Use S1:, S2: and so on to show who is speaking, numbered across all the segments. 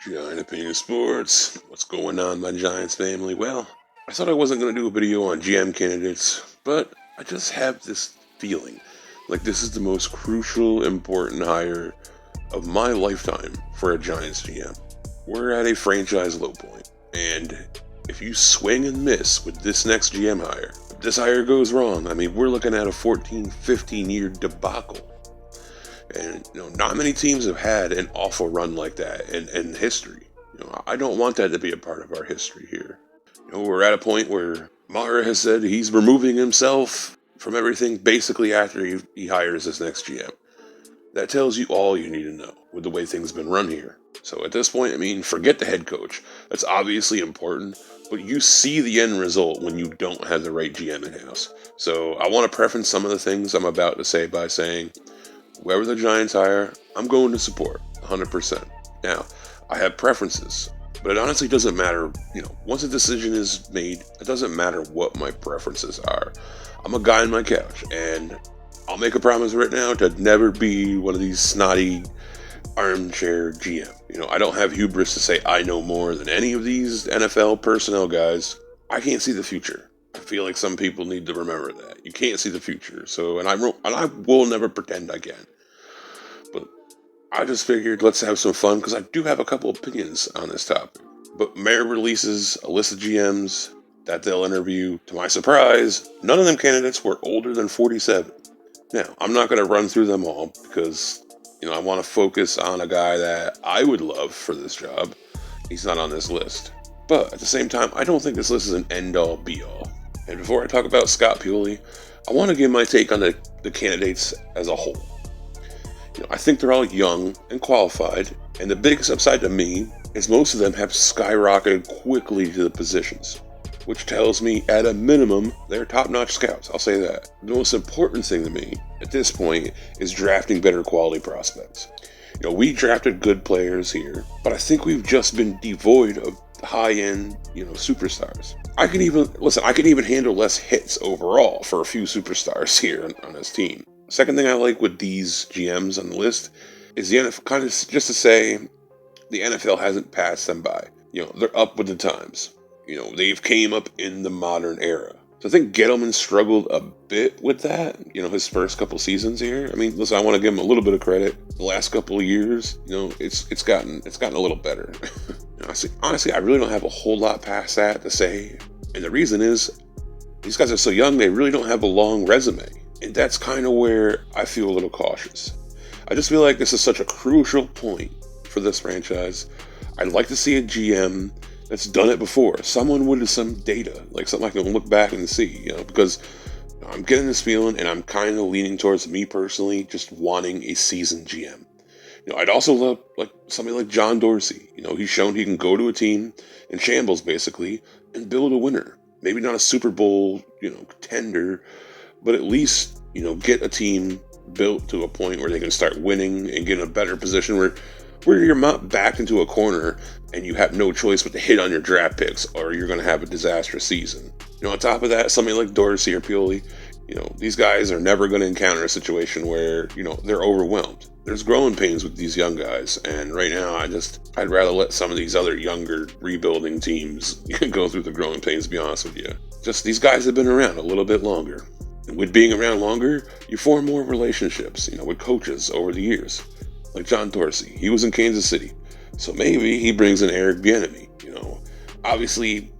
S1: Giant Opinion Sports. What's going on, my Giants family? Well, I thought I wasn't going to do a video on GM candidates, but I just have this feeling like this is the most crucial, important hire of my lifetime for a Giants GM. We're at a franchise low point, and if you swing and miss with this next GM hire, if this hire goes wrong, I mean, we're looking at a 14, 15-year debacle. And not many teams have had an awful run like that in history. I don't want that to be a part of our history here. We're at a point where Mara has said he's removing himself from everything basically after he hires his next GM. That tells you all you need to know with the way things have been run here. So at this point, I mean, forget the head coach. That's obviously important, but you see the end result when you don't have the right GM in-house. So I want to preference some of the things I'm about to say by saying, whoever the Giants hire, I'm going to support 100%. Now, I have preferences, but it honestly doesn't matter. Once a decision is made, it doesn't matter what my preferences are. I'm a guy on my couch, and I'll make a promise right now to never be one of these snotty armchair GM. I don't have hubris to say I know more than any of these NFL personnel guys. I can't see the future. I feel like some people need to remember that. You can't see the future. So, and I will never pretend I can. But I just figured let's have some fun because I do have a couple opinions on this topic. But Mayor releases a list of GMs that they'll interview. To my surprise, none of them candidates were older than 47. Now, I'm not going to run through them all because, I want to focus on a guy that I would love for this job. He's not on this list. But at the same time, I don't think this list is an end-all, be-all. And before I talk about Scott Pioli, I want to give my take on the candidates as a whole. I think they're all young and qualified, and the biggest upside to me is most of them have skyrocketed quickly to the positions, which tells me, at a minimum, they're top-notch scouts. I'll say that. The most important thing to me at this point is drafting better quality prospects. We drafted good players here, but I think we've just been devoid of high-end, superstars. I can even handle less hits overall for a few superstars here on this team. Second thing I like with these GMs on the list is the NFL, kind of just to say the NFL hasn't passed them by. They're up with the times. They've came up in the modern era. So I think Gettleman struggled a bit with that, his first couple seasons here. I mean, listen, I want to give him a little bit of credit. The last couple of years, it's gotten a little better. Honestly, I really don't have a whole lot past that to say. And the reason is, these guys are so young, they really don't have a long resume. And that's kind of where I feel a little cautious. I just feel like this is such a crucial point for this franchise. I'd like to see a GM that's done it before. Someone with some data, like something I can look back and see, because I'm getting this feeling, and I'm kind of leaning towards me personally just wanting a seasoned GM. I'd also love somebody like John Dorsey. He's shown he can go to a team in shambles basically and build a winner. Maybe not a Super Bowl, contender, but at least, get a team built to a point where they can start winning and get in a better position where you're not backed into a corner and you have no choice but to hit on your draft picks, or you're going to have a disastrous season. On top of that, somebody like Dorsey or Pioli, these guys are never going to encounter a situation where, they're overwhelmed. There's growing pains with these young guys, and right now I'd rather let some of these other younger rebuilding teams go through the growing pains, to be honest with you. Just these guys have been around a little bit longer. And with being around longer, you form more relationships, with coaches over the years. Like John Dorsey, he was in Kansas City. So maybe he brings in Eric Bieniemy, Obviously,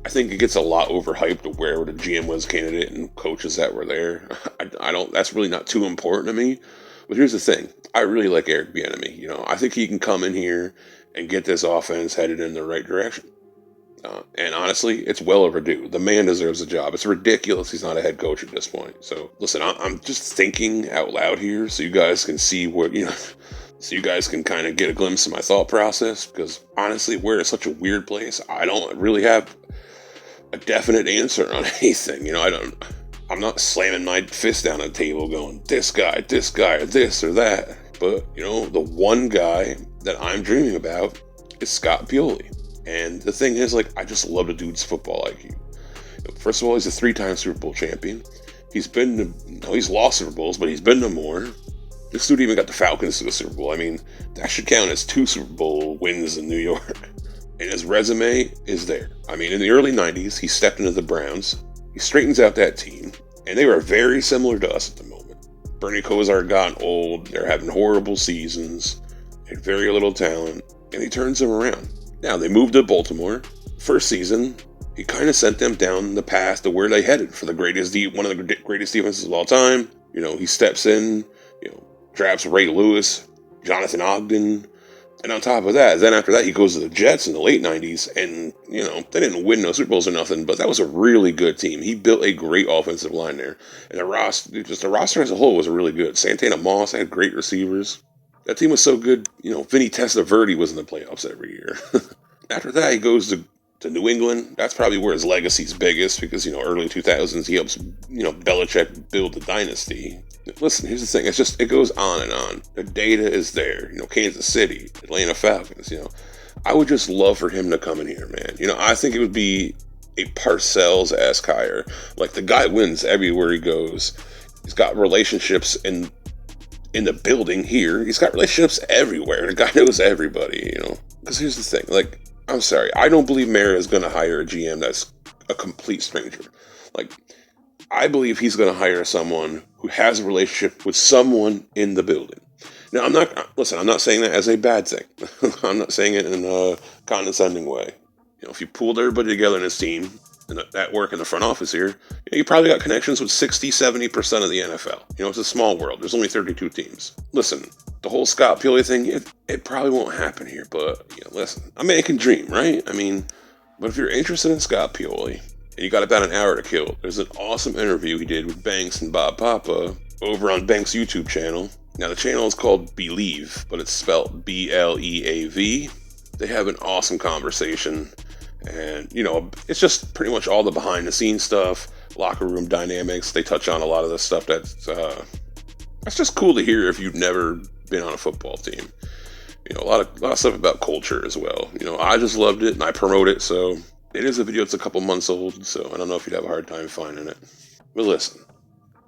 S1: I think it gets a lot overhyped where the GM was candidate and coaches that were there. That's really not too important to me. But here's the thing. I really like Eric Bieniemy. I think he can come in here and get this offense headed in the right direction. And honestly, it's well overdue. The man deserves a job. It's ridiculous he's not a head coach at this point. So, listen, I'm just thinking out loud here so you guys can see what, so you guys can kind of get a glimpse of my thought process. Because honestly, we're in such a weird place. I don't really have a definite answer on anything. I'm not slamming my fist down on the table going, this guy, or this or that. But, the one guy that I'm dreaming about is Scott Pioli. And the thing is, I just love the dude's football IQ. First of all, he's a 3-time Super Bowl champion. He's lost Super Bowls, but he's been to more. This dude even got the Falcons to the Super Bowl. I mean, that should count as 2 Super Bowl wins in New York. And his resume is there. I mean, in the early 90s, he stepped into the Browns. He straightens out that team. And they were very similar to us at the moment. Bernie Kosar got old. They're having horrible seasons. Had very little talent. And he turns them around. Now, they moved to Baltimore. First season, he kind of sent them down the path to where they headed for the one of the greatest defenses of all time. You know, he steps in, drafts Ray Lewis, Jonathan Ogden. And on top of that, then after that, he goes to the Jets in the late 90s. And, they didn't win no Super Bowls or nothing, but that was a really good team. He built a great offensive line there. And the roster as a whole was really good. Santana Moss had great receivers. That team was so good, Vinny Testaverde was in the playoffs every year. After that, he goes to New England. That's probably where his legacy's biggest because, early 2000s, he helps, Belichick build the dynasty. Listen, here's the thing. It goes on and on. The data is there. Kansas City, Atlanta Falcons, I would just love for him to come in here, man. I think it would be a Parcells-esque hire. Like, the guy wins everywhere he goes. He's got relationships in the building here. He's got relationships everywhere. The guy knows everybody, Because here's the thing. Like, I'm sorry. I don't believe Mara is going to hire a GM that's a complete stranger. Like, I believe he's going to hire someone who has a relationship with someone in the building. Now, I'm not saying that as a bad thing. I'm not saying it in a condescending way. If you pulled everybody together in his team, and that work in the front office here, you probably got connections with 60-70% of the NFL. It's a small world. There's only 32 teams. Listen, the whole Scott Pioli thing, it probably won't happen here, but, listen, American dream, right? I mean, but if you're interested in Scott Pioli, and you got about an hour to kill, there's an awesome interview he did with Banks and Bob Papa over on Banks' YouTube channel. Now, the channel is called Believe, but it's spelled B-L-E-A-V. They have an awesome conversation. And, it's just pretty much all the behind-the-scenes stuff, locker room dynamics. They touch on a lot of the stuff that's just cool to hear if you've never been on a football team. A lot of stuff about culture as well. I just loved it, and I promote it, so it is a video that's a couple months old, so I don't know if you'd have a hard time finding it. But listen,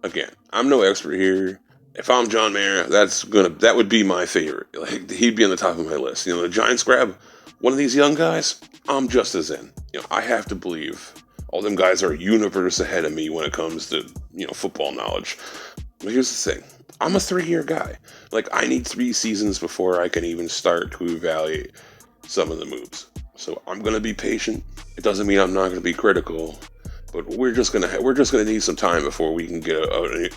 S1: again, I'm no expert here. If I'm John Mara, that would be my favorite. Like, he'd be on the top of my list. The Giants grab one of these young guys, I'm just as in. I have to believe all them guys are a universe ahead of me when it comes to, football knowledge. But here's the thing. I'm a 3-year guy. Like, I need 3 seasons before I can even start to evaluate some of the moves. So I'm going to be patient. It doesn't mean I'm not going to be critical. But we're just gonna need some time before we can get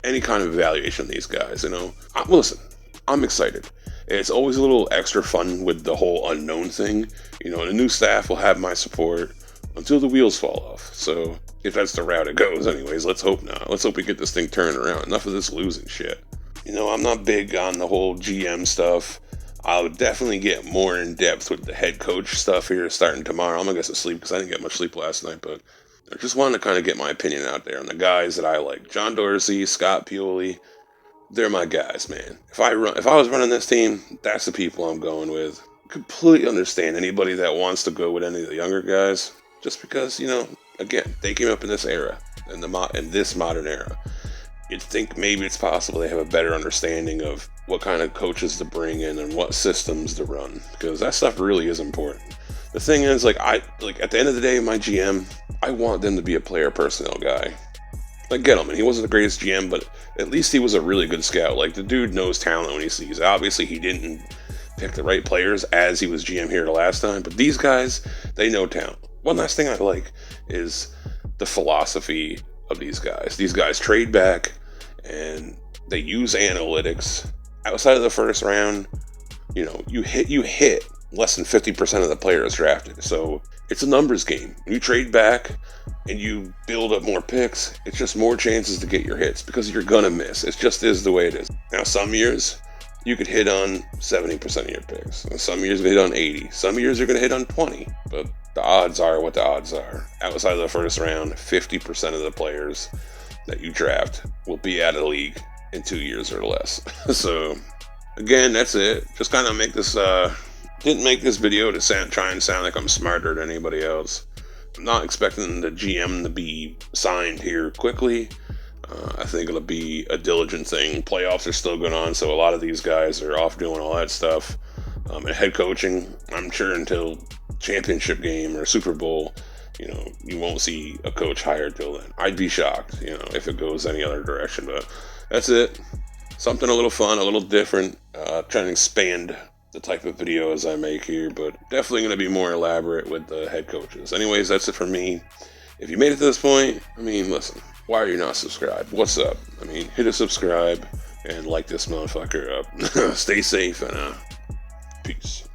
S1: any kind of evaluation of these guys. Listen, I'm excited. It's always a little extra fun with the whole unknown thing. The new staff will have my support until the wheels fall off. So if that's the route it goes, anyways, let's hope not. Let's hope we get this thing turned around. Enough of this losing shit. I'm not big on the whole GM stuff. I'll definitely get more in depth with the head coach stuff here starting tomorrow. I'm gonna get some sleep because I didn't get much sleep last night, but I just wanted to kind of get my opinion out there on the guys that I like. John Dorsey, Scott Pioli, they're my guys, man. If I was running this team, that's the people I'm going with. Completely understand anybody that wants to go with any of the younger guys, just because, again, they came up in this era, in this modern era. You'd think maybe it's possible they have a better understanding of what kind of coaches to bring in and what systems to run, because that stuff really is important. The thing is, at the end of the day, my GM, I want them to be a player personnel guy. Like Gettleman, he wasn't the greatest GM, but at least he was a really good scout. Like, the dude knows talent when he sees it. Obviously, he didn't pick the right players as he was GM here the last time, but these guys, they know talent. One last thing I like is the philosophy of these guys. These guys trade back, and they use analytics. Outside of the first round, you hit less than 50% of the players drafted. So it's a numbers game. You trade back and you build up more picks, it's just more chances to get your hits because you're going to miss. It just is the way it is. Now, some years you could hit on 70% of your picks. And some years you hit on 80. Some years you're going to hit on 20. But the odds are what the odds are. Outside of the first round, 50% of the players that you draft will be out of the league in 2 years or less. So, again, that's it. Just kind of didn't make this video to try and sound like I'm smarter than anybody else. I'm not expecting the GM to be signed here quickly. I think it'll be a diligent thing. Playoffs are still going on, so a lot of these guys are off doing all that stuff. And head coaching, I'm sure until championship game or Super Bowl, you won't see a coach hired till then. I'd be shocked, if it goes any other direction. But that's it. Something a little fun, a little different. Trying to expand the type of videos I make here, but definitely going to be more elaborate with the head coaches. Anyways, that's it for me. If you made it to this point, listen, why are you not subscribed? What's up? Hit a subscribe and like this motherfucker up. Stay safe and peace.